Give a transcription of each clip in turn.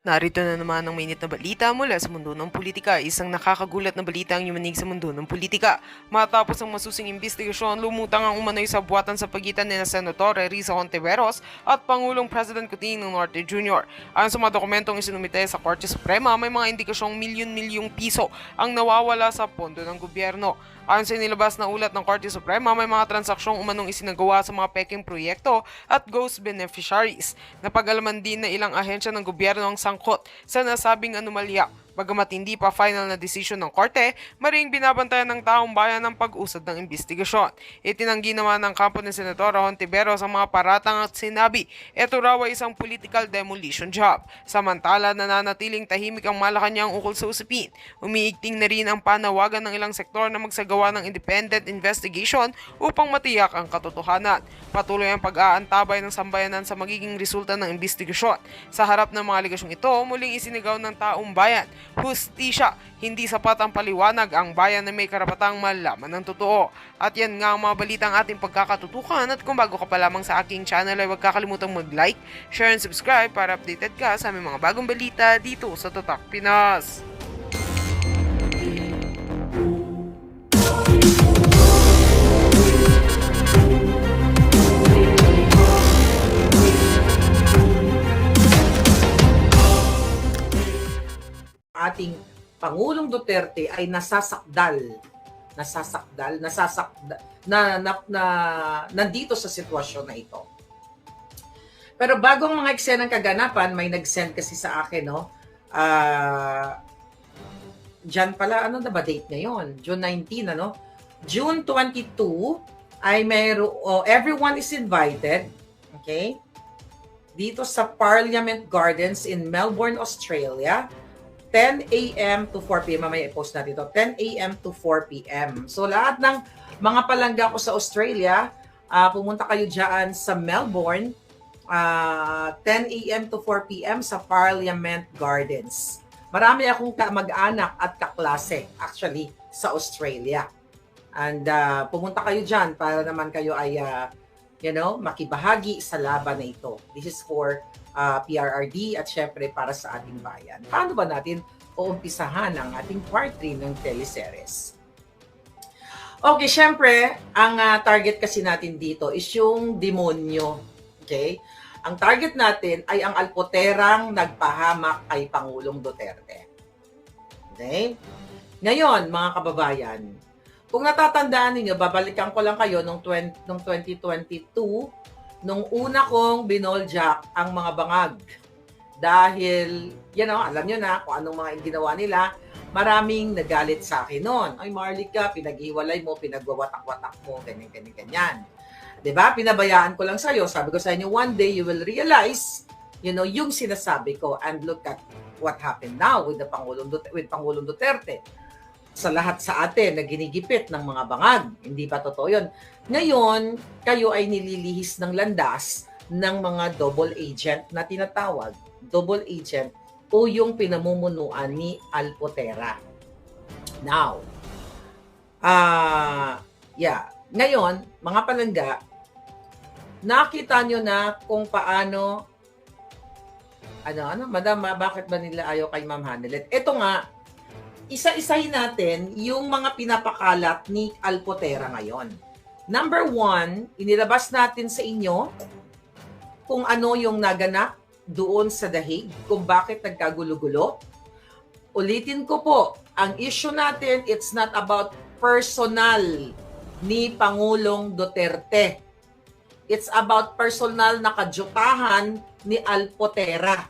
Narito na naman ang mainit na balita mula sa mundo ng politika. Isang nakakagulat na balita ang yumanig sa mundo ng politika. Matapos ang masusing investigasyon, lumutang ang umano'y sabwatan sa pagitan ni Senator Risa Hontiveros at Pangulong President Cotino Norte Jr. Ayon sa mga dokumentong isinumite sa Korte Suprema, may mga indikasyong milyon-milyong piso ang nawawala sa pondo ng gobyerno. Ayon sa inilabas na ulat ng Korte Suprema, may mga transaksyong umanong isinagawa sa mga peking proyekto at ghost beneficiaries. Napag-alaman din na ilang ahensya ng gobyerno ang sangkot sa nasabing anomalya. Bagamat hindi pa final na desisyon ng korte, maring binabantayan ng taong bayan ang pag-usad ng investigasyon. Itinanggi naman ng kampo ni Senatora Hontiveros ang mga paratang at sinabi, ito raw ay isang political demolition job. Samantala, nananatiling tahimik ang Malacanang ukol sa usapin. Umiigting na rin ang panawagan ng ilang sektor na magsagawa ng independent investigation upang matiyak ang katotohanan. Patuloy ang pag-aantabay ng sambayanan sa magiging resulta ng investigasyon. Sa harap ng mga aligasyong ito, muling isinigaw ng taong bayan, hustisya, hindi sapat ang paliwanag, ang bayan na may karapatang malaman ng totoo. At yan nga ang mga balitang ating pagkakatutukan, at kung bago ka pa lamang sa aking channel ay huwag kakalimutang mag-like, share and subscribe para updated ka sa aming mga bagong balita dito sa Tatak Pinas. Ating Pangulong Duterte ay nandito sa sitwasyon na ito. Pero bago ang mga eksenang kaganapan, may nag-send kasi sa akin, no? Diyan pala, ano na ba date ngayon? June 19, ano? June 22 ay everyone is invited, okay? Dito sa Parliament Gardens in Melbourne, Australia. 10 a.m. to 4 p.m. Mamaya i-post natin ito. 10 a.m. to 4 p.m. So lahat ng mga palangga ko sa Australia, pumunta kayo dyan sa Melbourne, 10 a.m. to 4 p.m. sa Parliament Gardens. Marami akong mag-anak at kaklase actually sa Australia. And pumunta kayo dyan para naman kayo ay makibahagi sa laban na ito. This is for PRRD at syempre para sa ating bayan. Paano ba natin uumpisahan ang ating part 3 ng teleseries? Okay, syempre, ang target kasi natin dito is yung demonyo. Okay? Ang target natin ay ang alpoterang nagpahamak kay Pangulong Duterte. Okay? Ngayon, mga kababayan, kung natatandaan ninyo, babalikan ko lang kayo nung 2022, nung una kong binoljak ang mga bangag. Dahil, alam nyo na kung anong mga ginawa nila, maraming nagalit sa akin noon. Ay, Marlica, pinag-iwalay mo, pinagwawatak-watak mo, ganyan. Diba? Pinabayaan ko lang sa'yo. Sabi ko sa inyo, one day you will realize, yung sinasabi ko. And look at what happened now with Pangulong Duterte. Sa lahat sa atin na ginigipit ng mga bangag. Hindi ba totoo yun? Ngayon, kayo ay nililihis ng landas ng mga double agent na tinatawag. Double agent o yung pinamumunuan ni Alpotera. Now, ngayon, mga palangga, nakita nyo na kung paano, madam, bakit ba nila ayaw kay Ma'am Hanelet? Ito nga, isa-isahin natin yung mga pinapakalat ni Alpotera ngayon. Number 1, inilabas natin sa inyo kung ano yung naganap doon sa The Hague, kung bakit nagkagulo-gulo. Ulitin ko po, ang issue natin, it's not about personal ni Pangulong Duterte. It's about personal na kadyutahan ni Alpotera.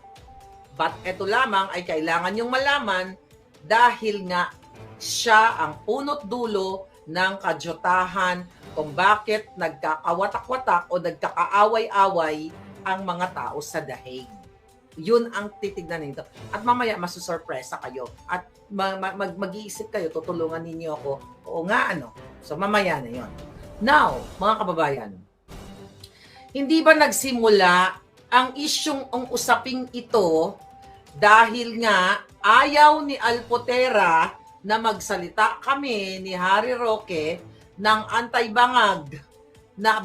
But ito lamang ay kailangan yung malaman dahil nga siya ang punot dulo ng kadyutahan kung bakit nagkakawatak-watak o nagkakaaway-away ang mga tao sa The Hague. Yun ang titignan nito. At mamaya masusurpresa kayo. At mag-iisip kayo, tutulungan ninyo ako. Oo nga, So mamaya na yon. Now, mga kababayan, hindi ba nagsimula ang isyong usaping ito dahil nga ayaw ni Alpotera na magsalita kami ni Harry Roque ng antay-bangag na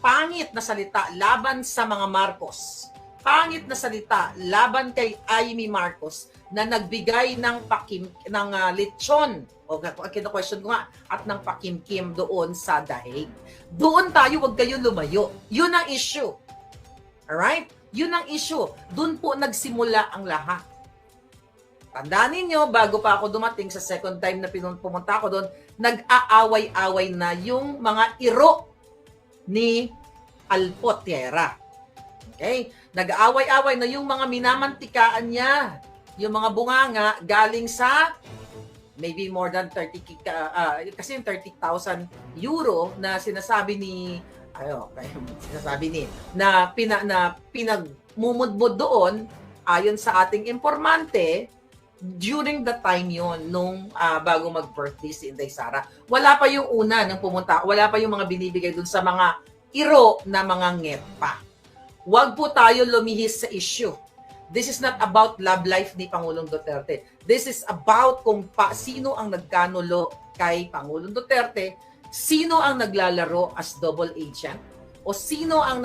pangit na salita laban sa mga Marcos. pangit na salita laban kay Amy Marcos na nagbigay ng lechon o kino-question ko nga at ng pakimkim doon sa dahig. Doon tayo, wag kayo lumayo. Yun ang issue. Alright? Yun ang issue. Doon po nagsimula ang lahat. Tandaan ninyo, bago pa ako dumating sa second time na pumunta ako doon, nag-aaway-away na yung mga iro ni Alpotera. Okay? Nag-aaway-away na yung mga minamantikaan niya. Yung mga bunganga galing sa maybe more than 30 kasi yung 30,000 euro na sinasabi ni na pinagmumudmud doon ayon sa ating informante during the time yon nung bago mag-birthday si Inday Sara. Wala pa yung una nang pumunta, wala pa yung mga binibigay dun sa mga iro na mga ngetpa. Huwag po tayo lumihis sa issue. This is not about love life ni Pangulong Duterte. This is about kung sino ang nagkanulo kay Pangulong Duterte, sino ang naglalaro as double agent, o sino ang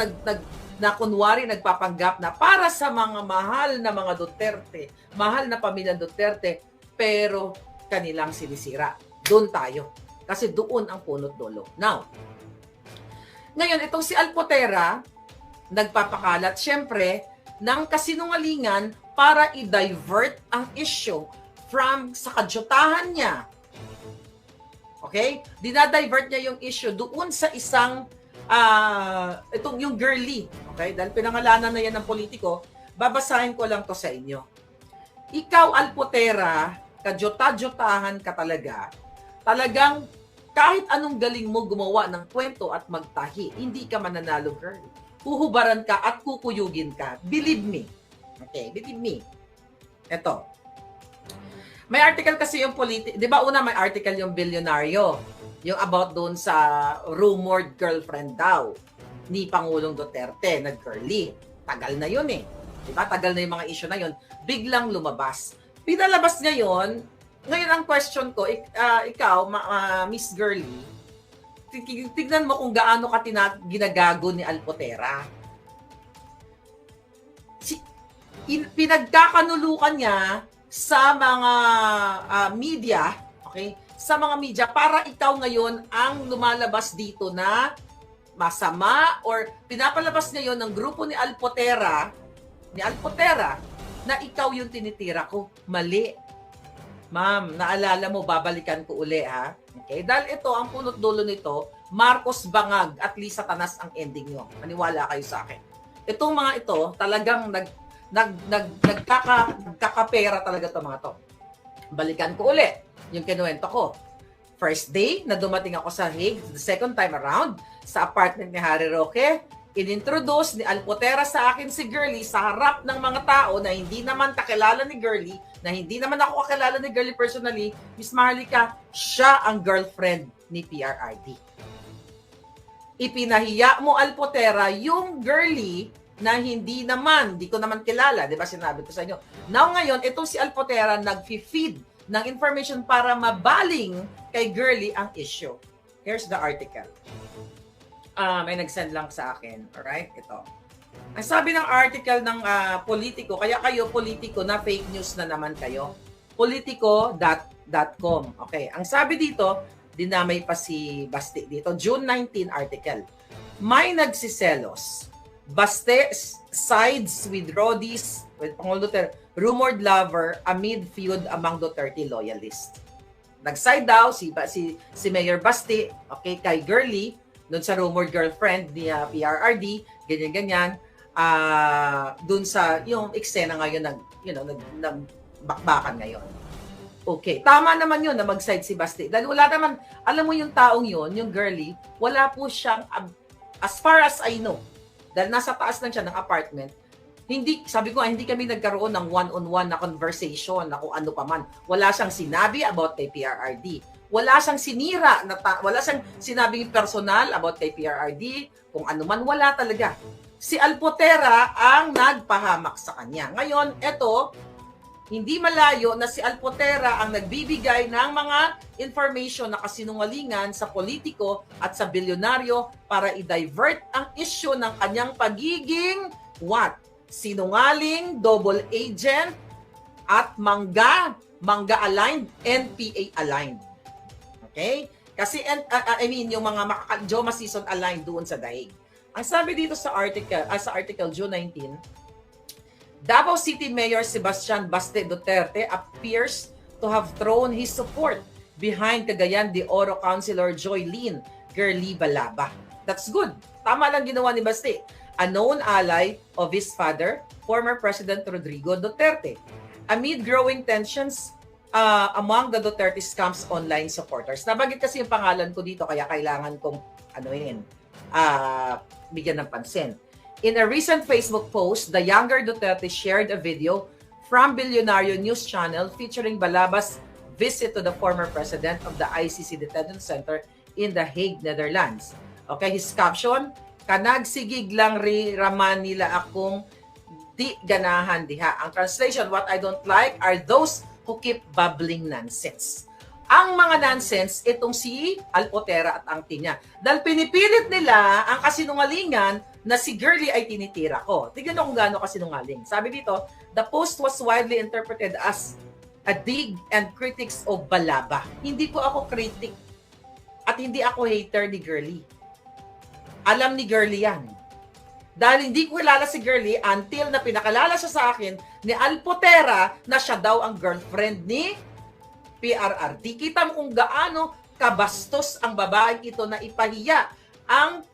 na kunwari nagpapanggap na para sa mga mahal na mga Duterte, mahal na pamilya Duterte, pero kanilang sinisira. Doon tayo. Kasi doon ang punot dulo. Now, ngayon, itong si Alpotera, nagpapakalat, syempre, ng kasinungalingan para i-divert ang issue from sa kadyutahan niya. Okay? Dinadivert niya yung issue doon sa isang itong yung girly, okay? Dahil pinangalanan na yan ng politiko, babasahin ko lang to sa inyo. Ikaw, Alpotera, kadyota-dyotahan ka talaga, talagang kahit anong galing mo gumawa ng kwento at magtahi, hindi ka mananalo, girl. Huhubaran ka at kukuyugin ka. Believe me. Okay, believe me. Ito. May article kasi yung di ba una may article yung bilyonaryo, yung about doon sa rumored girlfriend daw ni Pangulong Duterte, nag-girly. Tagal na yun eh. Diba? Tagal na yung mga issue na yun. Biglang lumabas. Pinalabas niya yun. Ngayon ang question ko, ikaw, Miss Girly, tignan mo kung gaano ka ginagago ni Alpotera. Pinagkakanulukan niya sa mga media, okay? Sa mga media para ikaw ngayon ang lumalabas dito na masama or pinapalabas ngayon ng grupo ni Alpotera na ikaw yung tinitira ko. Mali. Ma'am, naalala mo, babalikan ko uli ha. Okay? Dahil ito, ang punot dulo nito, Marcos Bangag at Lisa Tanas ang ending nyo. Maniwala kayo sa akin. Itong mga ito, talagang nagkakapera talaga ito mga to. Balikan ko uli yung kinuwento ko. First day na dumating ako sa Hague, the second time around, sa apartment ni Harry Roque, inintroduce ni Alpotera sa akin si Girly sa harap ng mga tao na hindi naman kakilala ni Girly, na hindi naman ako kakilala ni Girly personally. Miss Maharlika, siya ang girlfriend ni PRRD. Ipinahiya mo, Alpotera, yung Girly na hindi ko naman kilala. Di ba sinabi ko sa inyo? Now ngayon, itong si Alpotera nag-feed ng information para mabaling kay Girly ang issue. Here's the article. May nag-send lang sa akin. Alright? Ito. Ang sabi ng article ng Politico, kaya kayo Politico na fake news na naman kayo. Politico.com. Okay. Ang sabi dito, dinamay pa si Basti dito. June 19 article. May nagsiselos. Baste sides with Rodi's, with Pangulong Duterte, rumored lover amid feud among Duterte loyalists. Nag-side daw si Mayor Basti, okay, kay Girly, doon sa rumored girlfriend ni PRRD, ganyan-ganyan, doon sa yung eksena ngayon nagbakbakan ngayon. Okay, tama naman yun na mag-side si Basti. Dahil wala naman, alam mo yung taong yun, yung Girly, wala po siyang, as far as I know, dahil nasa taas lang siya ng apartment, sabi ko hindi kami nagkaroon ng one-on-one na conversation na kung ano pa man. Wala siyang sinabi about kay PRRD. Wala siyang sinira, wala siyang sinabing personal about kay PRRD, kung ano man, wala talaga. Si Alpotera ang nagpahamak sa kanya. Ngayon, eto, hindi malayo na si Alpotera ang nagbibigay ng mga information na kasinungalingan sa politiko at sa bilyonaryo para i-divert ang issue ng kanyang pagiging what? sinungaling, double agent, at mangga-aligned, NPA-aligned. Okay? Kasi, yung mga Joma season aligned doon sa daig. Ang sabi dito sa article June 19, Davao City Mayor Sebastian Baste Duterte appears to have thrown his support behind Cagayan de Oro Councilor Joylene Girly Balaba. That's good. Tama lang ginawa ni Baste, a known ally of his father, former President Rodrigo Duterte, amid growing tensions among the Duterte's camp's online supporters. Nabanggit kasi yung pangalan ko dito, kaya kailangan kong bigyan ng pansin. In a recent Facebook post, the younger Duterte shared a video from Billionario News Channel featuring Balaba's visit to the former president of the ICC Detention Center in The Hague, Netherlands. Okay, his caption, "Kanagsigig lang ri raman nila akong di ganahan diha." Ang translation, what I don't like are those who keep babbling nonsense. Ang mga nonsense, itong si Alpotera at ang team niya. Dahil pinipilit nila ang kasinungalingan na si Girly ay tinitira ko. Tignan nyo kung gaano kasinungaling. Sabi dito, the post was widely interpreted as a dig and critics of Balaba. Hindi ko ako critic at hindi ako hater ni Girly. Alam ni Girly yan. Dahil hindi ko kilala si Girly until na pinakalala siya sa akin ni Alpotera na siya daw ang girlfriend ni PRRD. Kita mo kung gaano kabastos ang babaeng ito na ipahiya ang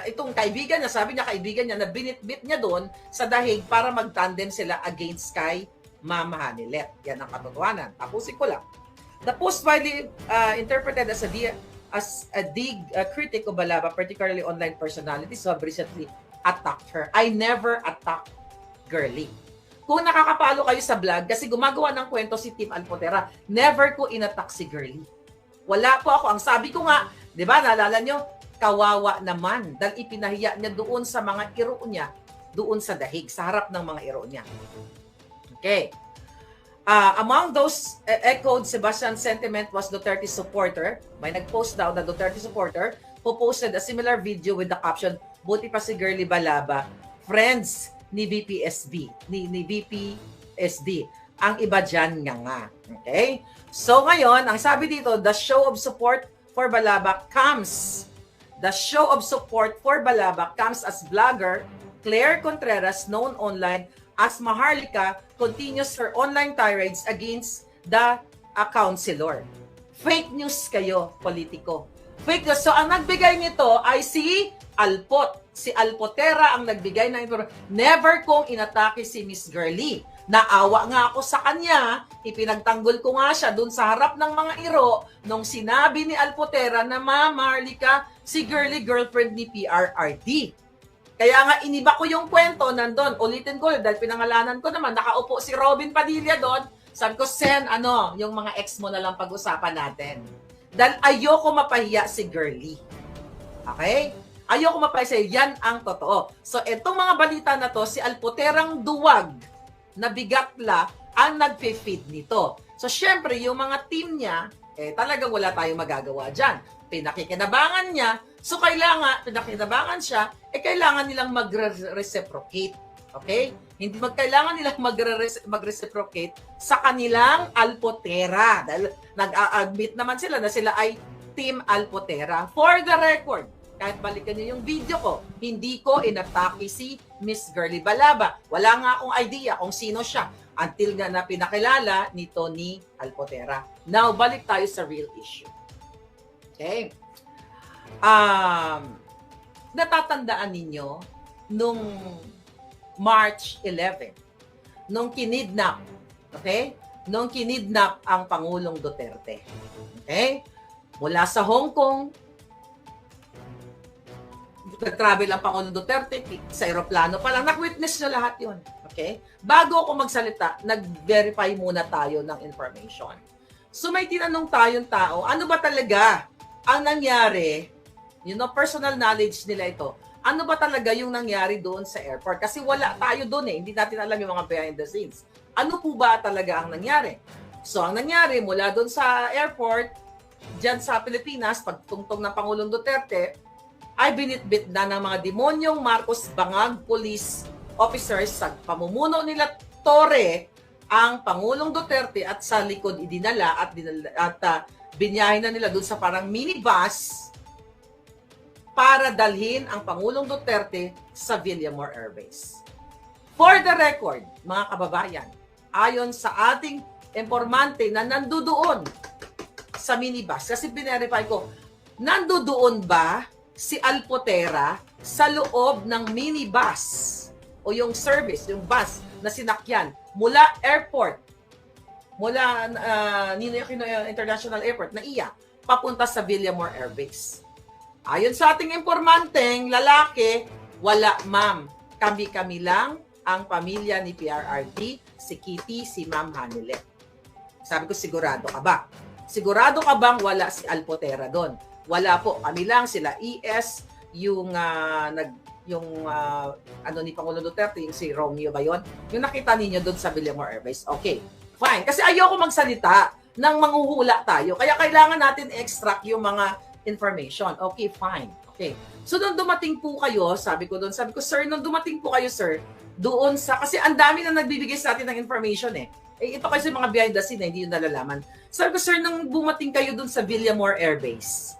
itong kaibigan niya. Sabi niya kaibigan niya na binitbit niya doon sa dahig para magtandem sila against kay Mama Hanilet. Yan ang katotohanan. Tapusin ko lang. The post widely interpreted as a dig critic of Balaba, particularly online personalities who have recently attacked her. I never attacked Girly. Kung nakakapalo kayo sa vlog, kasi gumagawa ng kwento si Team Alpotera, never ko inattack si Girly. Wala po ako. Ang sabi ko nga, di ba, naalala nyo, kawawa naman dahil ipinahiya niya doon sa mga iro niya, doon sa dahig, sa harap ng mga iro niya. Okay. Among those echoed Sebastian's sentiment was Duterte supporter. May nag-post daw na Duterte supporter who posted a similar video with the caption, "Buti pa si Girly Balaba, friends ni BPSB, ni BPSD. Ang iba dyan nga." Okay? So ngayon, ang sabi dito, the show of support for Balaba comes as vlogger Claire Contreras, known online as Maharlika, continues her online tirades against the councilor. Fake news kayo, politiko. Fake news. So ang nagbigay nito ay si Alpot. Si Alpotera ang nagbigay ng information. Never kong inatake si Miss Girly. Naawa nga ako sa kanya, ipinagtanggol ko nga siya dun sa harap ng mga iro nung sinabi ni Alpotera na, "Ma'am Marlica, si Girly girlfriend ni PRRD." Kaya nga iniba ko yung kwento nandun. Ulitin ko, dahil pinangalanan ko naman, nakaupo si Robin Padilla doon. Sabi ko, Sen, yung mga ex mo na lang pag-usapan natin. Dahil ayoko mapahiya si Girly. Okay? Ayoko mapahiya. Yan ang totoo. So, itong mga balita na to, si Alpoterang duwag na bigatla ang nagfe-feed nito. So, syempre, yung mga team niya, talagang wala tayong magagawa dyan. Pinakikinabangan niya, so pinakikinabangan siya, kailangan nilang mag-reciprocate. Okay? Hindi kailangan nilang mag-reciprocate sa kanilang Alpotera. Dahil nag-admit naman sila na sila ay Team Alpotera. For the record, kahit balikan niyo yung video ko, hindi ko inatake si Miss Girly Balaba. Wala nga akong idea kung sino siya until nga na pinakilala ni Tony Alpotera. Now, balik tayo sa real issue. Okay? Natatandaan ninyo nung March 11, nung kinidnap, okay? Nung kinidnap ang Pangulong Duterte. Okay? Mula sa Hong Kong, nag-travel ang Pangulong Duterte sa aeroplano pa lang. Nak-witness na lahat yun. Okay? Bago ako magsalita, nag-verify muna tayo ng information. So may tinanong tayong tao, ano ba talaga ang nangyari? Personal knowledge nila ito. Ano ba talaga yung nangyari doon sa airport? Kasi wala tayo doon Hindi natin alam yung mga behind the scenes. Ano po ba talaga ang nangyari? So ang nangyari mula doon sa airport, dyan sa Pilipinas, pagtungtong ng Pangulong Duterte, ay binitbit na ng mga demonyong Marcos Bangag Police officers sa pamumuno nila Torre ang Pangulong Duterte at sa likod idinala at binyahin na nila doon sa parang minibus para dalhin ang Pangulong Duterte sa Villamor Air Base. For the record, mga kababayan, ayon sa ating informante na nandoon sa minibus, kasi binerify ko, nandoon ba si Alpotera sa loob ng minibus o yung service, yung bus na sinakyan mula airport, mula Ninoy Aquino International Airport na papunta sa Villamor Air Base. Ayon sa ating informanteng lalaki, wala ma'am. Kami-kami lang ang pamilya ni PRRD, si Kitty, si Ma'am Hanilet. Sabi ko, sigurado ka ba? Sigurado ka bang wala si Alpotera doon? Wala po. Kami lang, sila ES, yung ni Pangulong Duterte, yung si Romeo ba yun? Yung nakita ninyo doon sa Villamor Air Base. Okay, fine. Kasi ayoko magsalita nang manghuhula tayo. Kaya kailangan natin extract yung mga information. Okay, fine. Okay. So, nung dumating po kayo, sabi ko, sir, nung dumating po kayo, sir, doon sa, kasi ang dami na nagbibigay sa atin ng information eh. Ito kasi mga behind the scene, hindi yung nalalaman. Sabi ko, sir, nung bumating kayo doon sa Villamor Air Base,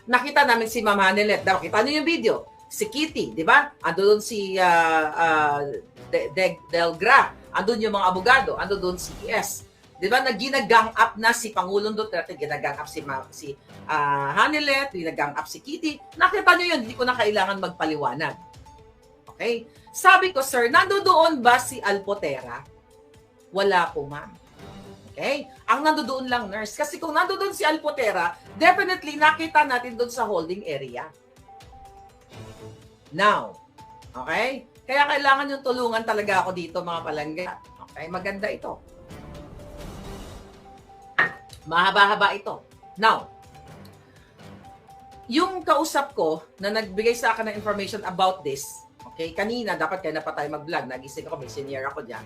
nakita namin si Ma'am Hanilet. Kita niyo yung video. Si Kitty, di ba? Ando doon si Delgra. Ando yung mga abogado. Ando doon si ES. Di ba? Nag-ginagang up na si Pangulong Duterte. Ginagang up si Hanilet. Ginagang up si Kitty. Nakita niyo yun. Hindi ko na kailangan magpaliwanag. Okay? Sabi ko, sir, nandoon ba si Alpotera? Wala po, ma'am. Okay? Ang nandoon lang, nurse. Kasi kung nandoon si Alpotera, definitely nakita natin doon sa holding area. Now, okay? Kaya kailangan yung tulungan talaga ako dito, mga palangga. Okay? Maganda ito. Mahaba-haba ito. Now, yung kausap ko na nagbigay sa akin ng information about this, okay, kanina, dapat kaya na pa tayo mag-vlog. Nagising ako, may senior ako dyan.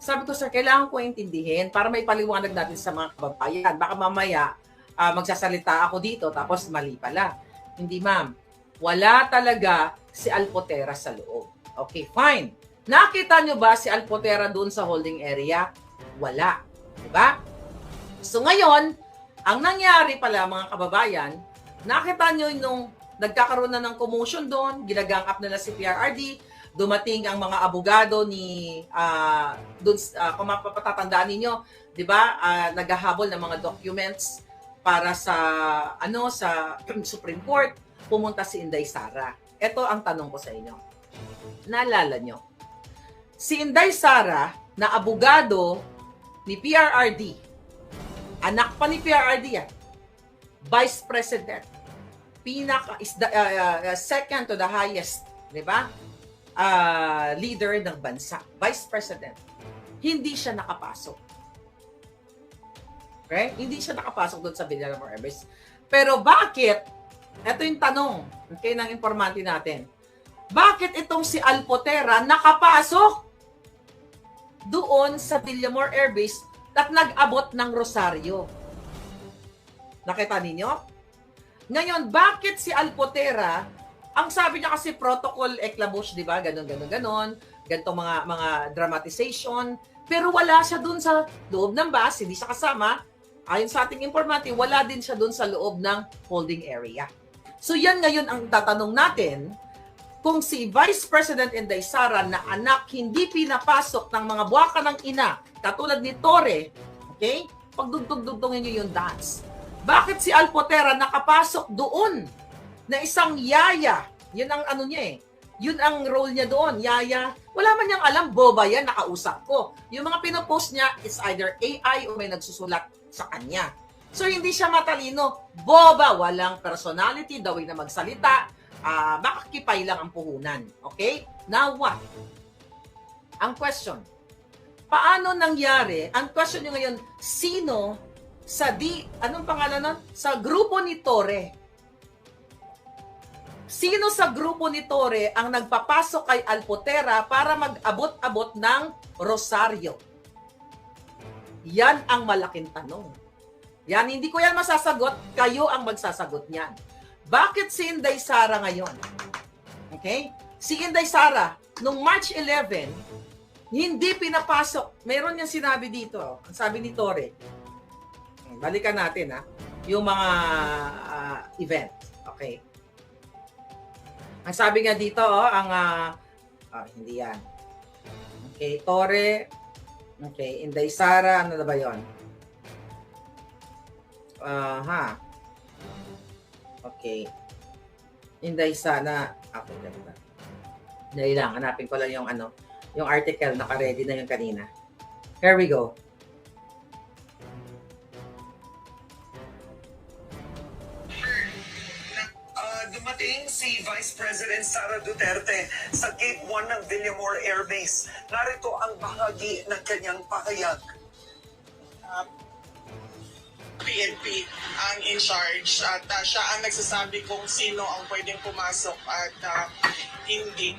Sabi ko, sir, kailangan ko intindihin para may paliwanag natin sa mga kababayan. Baka mamaya, magsasalita ako dito, tapos mali pala. Hindi, ma'am. Wala talaga si Alpotera sa loob. Okay, fine. Nakita nyo ba si Alpotera doon sa holding area? Wala. Diba? So ngayon, ang nangyari pala, mga kababayan, nakita nyo nung nagkakaroon na ng commotion doon, ginagang up nila si PRRD, dumating ang mga abogado ni doon, kung mapatatandaan ninyo, 'di ba? Naghahabol ng mga documents para sa sa Supreme Court, pumunta si Inday Sara. Ito ang tanong ko sa inyo. Naalala nyo? Si Inday Sara na abogado ni PRRD, anak pa ni PRRD Vice President, second to the highest, 'di ba? Leader ng bansa, Vice President, hindi siya nakapasok. Okay? Hindi siya nakapasok doon sa Villamor Air Base. Pero bakit? Ito yung tanong, okay, ng informante natin. Bakit itong si Alpotera nakapasok doon sa Villamor Air Base at nag-abot ng Rosario? Nakita ninyo? Ngayon, bakit si Alpotera, ang sabi niya kasi protocol eclabush, di ba? Ganon. Ganitong mga dramatization. Pero wala siya dun sa loob ng bus, hindi siya kasama. Ayon sa ating informante, wala din siya dun sa loob ng holding area. So yan ngayon ang tatanong natin, kung si Vice President Inday Sara na anak hindi pinapasok ng mga buwaka ng ina, katulad ni Torre, okay? Pagdugtong-dugtongin niyo yung dance. Bakit si Alpotera nakapasok doon? Na isang yaya, yun ang niya yun ang role niya doon, yaya. Wala man niyang alam, boba yan, nakausap ko. Yung mga pinopost niya, it's either AI o may nagsusulat sa kanya. So, hindi siya matalino. Boba, walang personality, daw na magsalita. Baka kipay lang ang puhunan. Okay? Now what? Ang question, paano nangyari? Ang question nyo ngayon, sino anong pangalan nun? Sa grupo ni Torre, sino sa grupo ni Torre ang nagpapasok kay Alpotera para mag-abot-abot ng Rosario? Yan ang malaking tanong. Yan, hindi ko yan masasagot. Kayo ang magsasagot niyan. Bakit si Inday Sara ngayon? Okay? Si Inday Sara, nung March 11, hindi pinapasok. Meron niyang sinabi dito. Ang sabi ni Tore. Balikan natin yung mga event. Okay. Ang sabi nga dito, hindi yan. Okay, Tore. Okay, Inday Sara, ano na ba yun? Okay. Inday Sara. Okay, ganda. Dahil lang, hanapin ko lang yung article, naka-ready na yung kanina. Here we go. Dumating si Vice President Sara Duterte sa Gate 1 ng Villamor Air Base. Narito ang bahagi ng kanyang pahayag. PNP ang in charge at siya ang nagsasabi kung sino ang pwedeng pumasok at hindi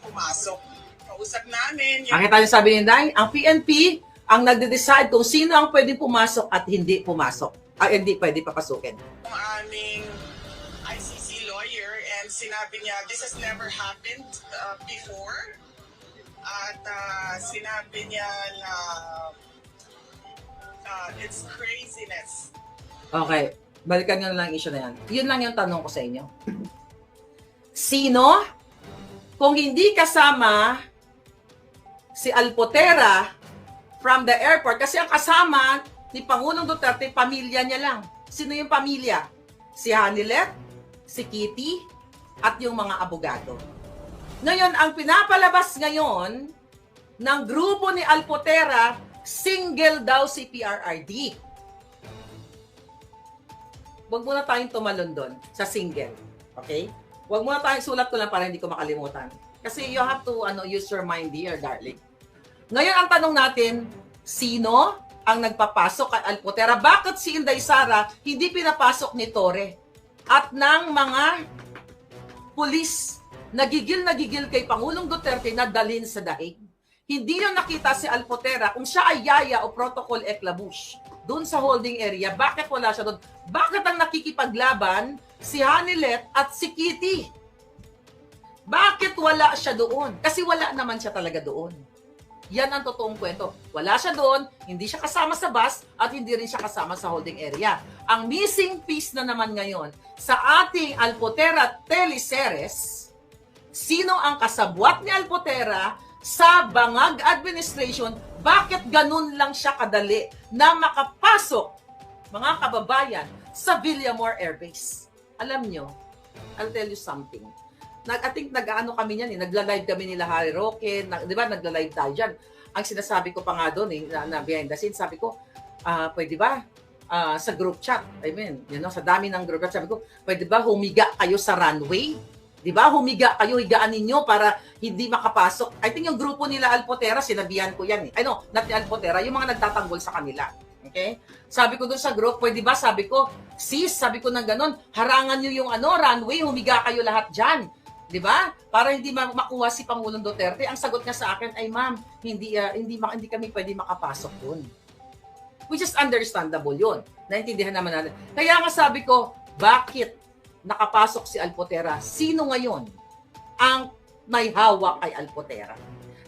pumasok. Kausap namin yung... Nakita niyo sabi ni Inday, ang PNP ang nagde-decide kung sino ang pwedeng pumasok at hindi pumasok. Hindi pwede papasukin. Ang aming ICC lawyer and sinabi niya, this has never happened before. At sinabi niya na it's craziness. Okay, balikan nyo na lang issue na yan. Yun lang yung tanong ko sa inyo. Sino, kung hindi kasama si Alpotera from the airport, kasi ang kasama ni Pangulong Duterte, pamilya niya lang. Sino yung pamilya? Si Hanilet, si Kitty, at yung mga abogado. Ngayon, ang pinapalabas ngayon ng grupo ni Alpotera, single daw si PRRD. Huwag muna tayong tumalon doon sa single. Okay? Huwag muna tayong sulat ko lang para hindi ko makalimutan. Kasi you have to use your mind here, darling. Ngayon, ang tanong natin, sino ang nagpapasok kay Alpotera? Bakit si Inday Sara hindi pinapasok ni Tore? At ng mga pulis nagigil kay Pangulong Duterte na dalhin sa dahig. Hindi nyo nakita si Alpotera kung siya ay yaya o protocol eclabouche doon sa holding area. Bakit wala siya doon? Bakit ang nakikipaglaban si Hanilet at si Kitty? Bakit wala siya doon? Kasi wala naman siya talaga doon. Yan ang totoong kwento. Wala siya doon, hindi siya kasama sa bus, at hindi rin siya kasama sa holding area. Ang missing piece na naman ngayon sa ating Alpotera teleseries, sino ang kasabwat ni Alpotera sa Bangag Administration, bakit ganun lang siya kadali na makapasok, mga kababayan, sa Villamor Air Base? Alam nyo, I'll tell you something. I think nag-ano kami niyan, nagla-live kami nila Harry Roque, di ba, nagla-live tayo dyan. Ang sinasabi ko pa nga doon, na behind the scenes, sabi ko, pwede ba, sa group chat, sa dami ng group chat, sabi ko, pwede ba humiga kayo sa runway? Di ba? Humiga kayo, higaan ninyo para hindi makapasok. I think yung grupo nila Alpotera, sinabihan ko yan not ni Alpotera, yung mga nagtatanggol sa kanila. Okay? Sabi ko doon sa group, pwede ba? Sabi ko, sis, sabi ko ng ganon, harangan nyo yung runway, humiga kayo lahat dyan. Di ba? Para hindi makuha si Pangulong Duterte. Ang sagot niya sa akin ay, ma'am, hindi kami pwede makapasok doon. Which is understandable yun. Naintindihan naman natin. Kaya nga sabi ko, bakit nakapasok si Alpotera? Sino ngayon ang may hawak kay Alpotera?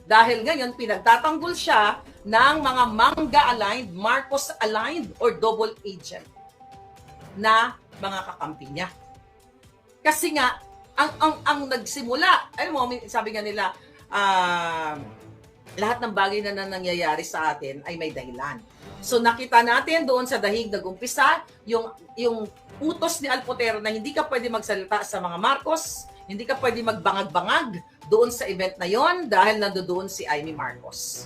Dahil ngayon, pinagtatanggol siya ng mga mangga-aligned, Marcos-aligned, or double agent na mga kakampi niya. Kasi nga, ang nagsimula, sabi nga nila, lahat ng bagay na nangyayari sa atin ay may dahilan. So nakita natin doon sa dahig nag-umpisa yung utos ni Alpotera na hindi ka pwede magsalita sa mga Marcos, hindi ka pwede magbangag-bangag doon sa event na yon dahil nandoon si Amy Marcos.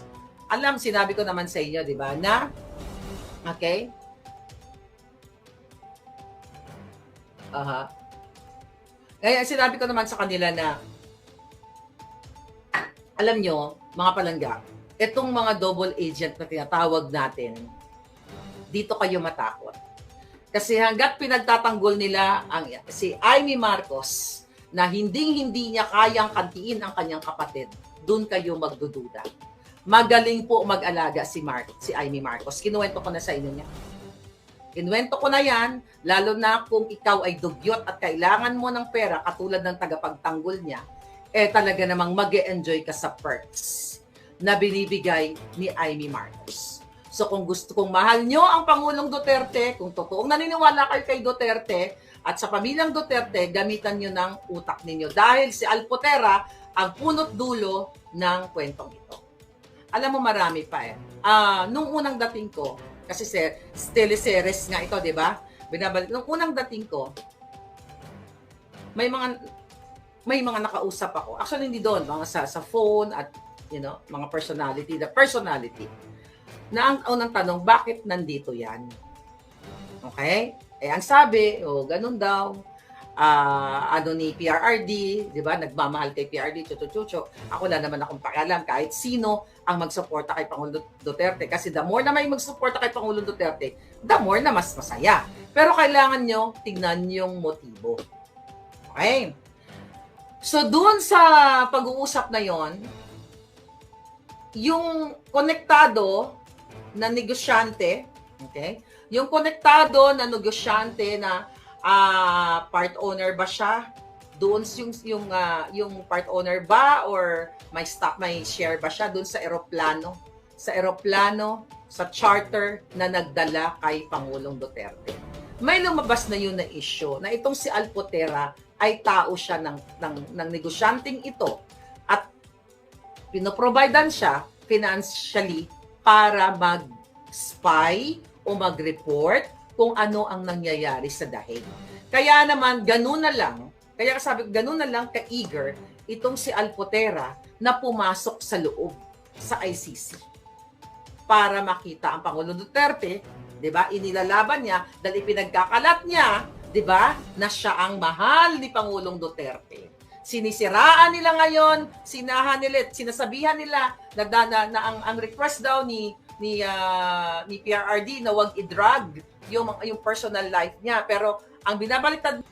Sinabi ko naman sa inyo, di ba, na okay? Kaya sinabi ko naman sa kanila na alam nyo, mga palangga, itong mga double agent na tinatawag natin, dito kayo matakot. Kasi hanggat pinagtatanggol nila si Amy Marcos na hindi niya kayang kantiin ang kanyang kapatid, doon kayo magdududa. Magaling po mag-alaga si Amy Marcos. Kinuwento ko na sa inyo niya. Kinuwento ko na yan, lalo na kung ikaw ay dugyot at kailangan mo ng pera katulad ng tagapagtanggol niya, talaga namang mag-e-enjoy ka sa perks na binibigay ni Amy Marcos. So kung mahal nyo ang Pangulong Duterte, kung totoong naniniwala kayo kay Duterte at sa pamilyang Duterte, gamitan nyo ng utak ninyo dahil si Alpotera ang punot dulo ng kwentong ito. Alam mo, marami pa nung unang dating ko, kasi teleseries nga ito, di ba? Binabalik. Nung unang dating ko, may mga nakausap ako. Actually, hindi doon. Mga sa phone at, mga personality. Na ang unang tanong, bakit nandito yan? Okay? Ang sabi, ganun daw, ni PRRD, di ba? Nagmamahal kay PRRD, chucho. Ako na naman akong pakialam kahit sino ang magsuporta kay Pangulong Duterte. Kasi the more na may magsuporta kay Pangulong Duterte, the more na mas masaya. Pero kailangan nyo tignan yung motibo. Okay? So, dun sa pag-uusap na yon, yung konektado na negosyante, okay? Yung konektado na negosyante na part owner ba siya? Doon yung part owner ba or may share ba siya doon sa eroplano? Sa charter na nagdala kay Pangulong Duterte. May lumabas na yun na issue na itong si Alpotera ay tao siya ng negosyanteng ito at pinoprovidean siya financially para mag-spy o mag-report kung ano ang nangyayari sa dahig. Kaya naman, ganun na lang ka-eager itong si Alpotera na pumasok sa loob sa ICC para makita ang Pangulong Duterte, 'di ba? Inilalaban niya dahil ipinagkakalat niya, 'di ba, na siya ang mahal ni Pangulong Duterte. Sinisiraan nila ngayon, sinasabihan nila na ang request daw ni PRRD na wag i-drag yung personal life niya, pero ang binabaliktad